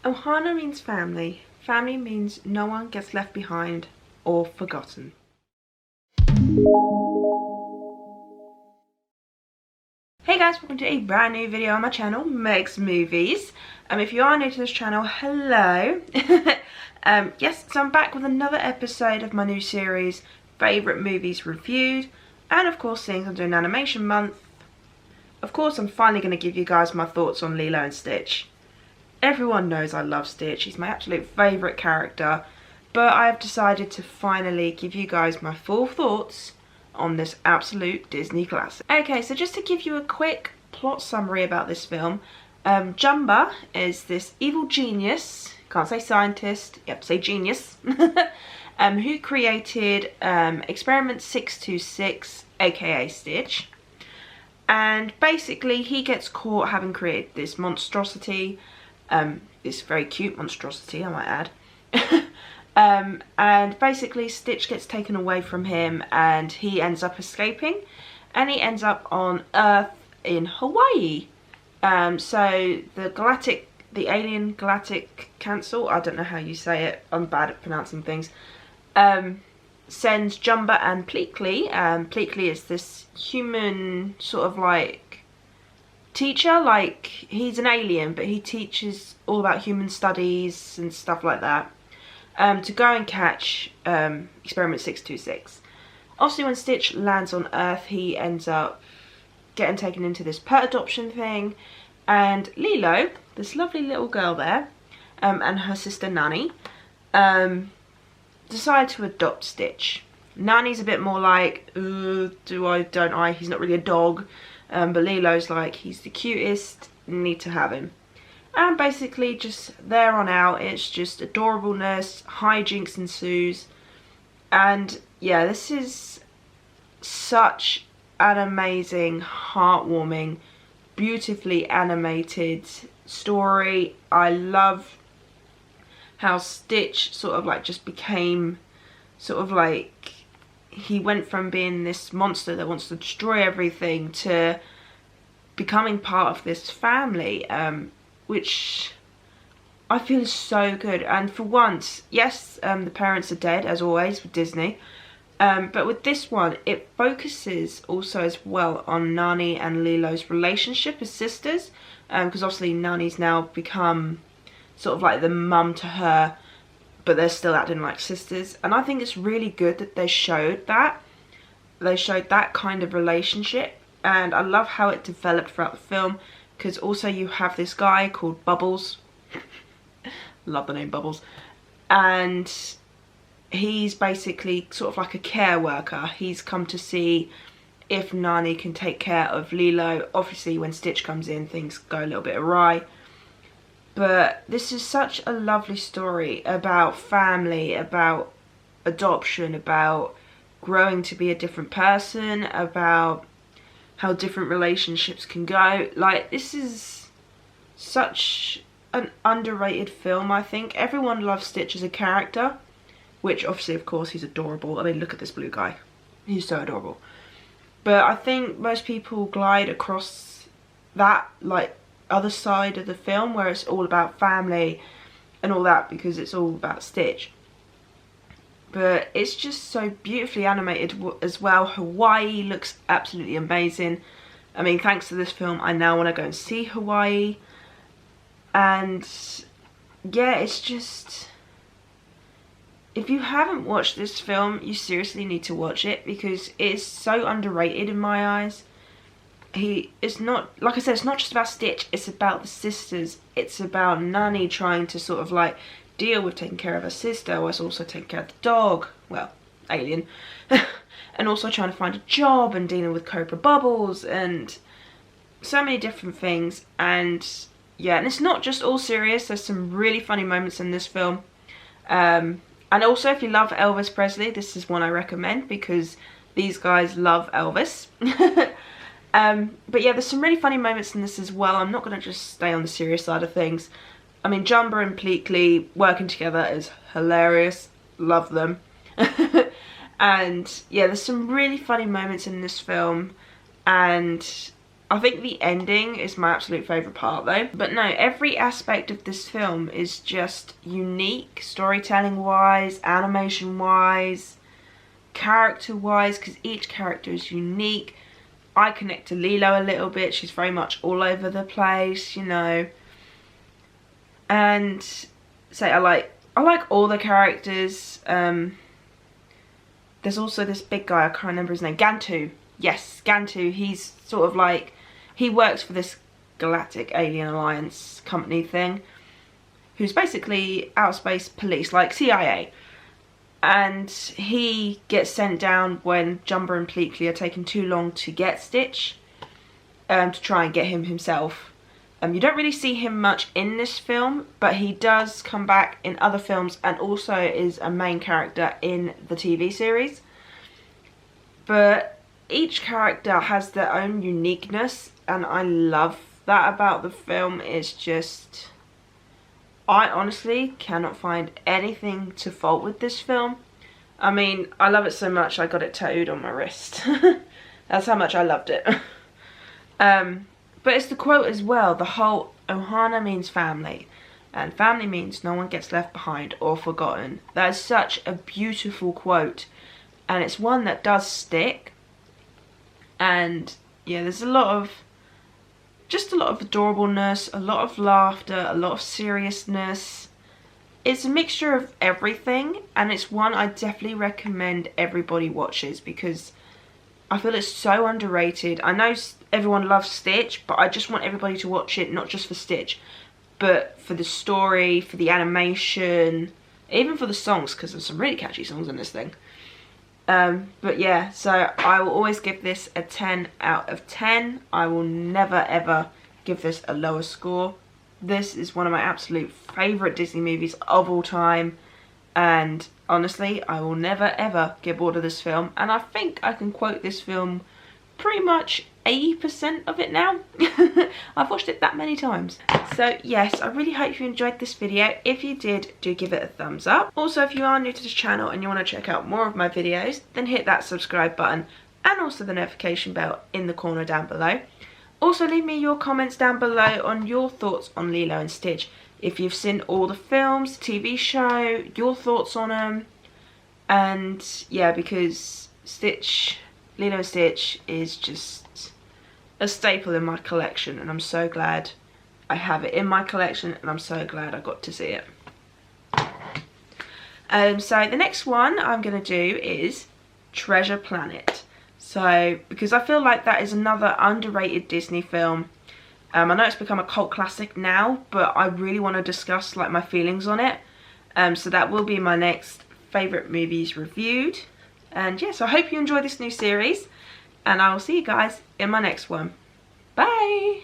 Ohana means family. Family means no one gets left behind or forgotten. Hey guys, welcome to a brand new video on my channel, Meg's Movies. If you are new to this channel, hello. Yes, so I'm back with another episode of my new series, Favourite Movies Reviewed. And of course, seeing I'm doing Animation Month, of course I'm finally going to give you guys my thoughts on Lilo and Stitch. Everyone knows I love Stitch, he's my absolute favourite character. But I have decided to finally give you guys my full thoughts on this absolute Disney classic. Okay, so just to give you a quick plot summary about this film, Jumba is this evil genius, can't say scientist, you have to say genius, who created Experiment 626, aka Stitch. And basically he gets caught having created this monstrosity, this very cute monstrosity I might add. And basically Stitch gets taken away from him and he ends up escaping and he ends up on Earth in Hawaii. So the alien galactic council, I don't know how you say it, I'm bad at pronouncing things, sends Jumba and Pleakley. Pleakley is this human sort of like teacher, like he's an alien but he teaches all about human studies and stuff like that. To go and catch Experiment 626. Obviously when Stitch lands on Earth he ends up getting taken into this pet adoption thing, and Lilo, this lovely little girl there, and her sister Nanny decide to adopt Stitch. Nanny's a bit more like, do I, don't I, he's not really a dog, but Lilo's like, he's the cutest, need to have him. And basically just there on out, it's just adorableness, hijinks ensues. And yeah, this is such an amazing, heartwarming, beautifully animated story. I love how Stitch sort of like just became sort of like, he went from being this monster that wants to destroy everything to becoming part of this family. Which I feel is so good. And for once, yes, the parents are dead as always with Disney, but with this one it focuses also as well on Nani and Lilo's relationship as sisters, because obviously Nani's now become sort of like the mum to her, but they're still acting like sisters. And I think it's really good that they showed that kind of relationship, and I love how it developed throughout the film. Because also you have this guy called Bubbles. Love the name Bubbles. And he's basically sort of like a care worker. He's come to see if Nani can take care of Lilo. Obviously when Stitch comes in things go a little bit awry. But this is such a lovely story about family, about adoption, about growing to be a different person, about how different relationships can go. Like, this is such an underrated film, I think. Everyone loves Stitch as a character, which obviously, of course, he's adorable. I mean, look at this blue guy. He's so adorable. But I think most people glide across that, like, other side of the film where it's all about family and all that because it's all about Stitch. But it's just so beautifully animated as well. Hawaii looks absolutely amazing. I mean, thanks to this film, I now want to go and see Hawaii. And yeah, it's just, if you haven't watched this film, you seriously need to watch it because it's so underrated in my eyes. It's not, like I said, it's not just about Stitch, it's about the sisters. It's about Nani trying to sort of like deal with taking care of her sister, whilst also taking care of the dog, well, alien, and also trying to find a job and dealing with Cobra Bubbles and so many different things. And yeah, and it's not just all serious, there's some really funny moments in this film. And also if you love Elvis Presley, this is one I recommend because these guys love Elvis. But yeah, there's some really funny moments in this as well. I'm not going to just stay on the serious side of things. I mean, Jumba and Pleakley working together is hilarious. Love them. And yeah, there's some really funny moments in this film. And I think the ending is my absolute favourite part though. But no, every aspect of this film is just unique, storytelling wise, animation wise, character wise, because each character is unique. I connect to Lilo a little bit. She's very much all over the place, you know. And say I like all the characters. There's also this big guy, I can't remember his name. Gantu. Yes, Gantu. He's sort of like, he works for this Galactic Alien Alliance company thing, who's basically outer space police, like CIA. And he gets sent down when Jumba and Pleakley are taking too long to get Stitch, to try and get him himself. You don't really see him much in this film, but he does come back in other films and also is a main character in the TV series. But each character has their own uniqueness, and I love that about the film. It's just, I honestly cannot find anything to fault with this film. I mean, I love it so much I got it tattooed on my wrist. That's how much I loved it. But it's the quote as well, the whole Ohana means family, and family means no one gets left behind or forgotten. That is such a beautiful quote, and it's one that does stick. And yeah, there's just a lot of adorableness, a lot of laughter, a lot of seriousness. It's a mixture of everything, and it's one I definitely recommend everybody watches because I feel it's so underrated. I know everyone loves Stitch, but I just want everybody to watch it, not just for Stitch, but for the story, for the animation, even for the songs, because there's some really catchy songs in this thing. But yeah, so I will always give this a 10 out of 10. I will never ever give this a lower score. This is one of my absolute favourite Disney movies of all time, and honestly, I will never ever get bored of this film, and I think I can quote this film pretty much 80% of it now. I've watched it that many times. So yes, I really hope you enjoyed this video. If you did, do give it a thumbs up. Also, if you are new to this channel and you want to check out more of my videos, then hit that subscribe button and also the notification bell in the corner down below. Also, leave me your comments down below on your thoughts on Lilo and Stitch. If you've seen all the films, TV show, your thoughts on them. And yeah, because Lilo and Stitch is just a staple in my collection, and I'm so glad I have it in my collection, and I'm so glad I got to see it. So the next one I'm going to do is Treasure Planet. So, because I feel like that is another underrated Disney film. I know it's become a cult classic now, but I really want to discuss like my feelings on it. So that will be my next favourite movies reviewed. And yes, I hope you enjoy this new series, and I will see you guys in my next one. Bye!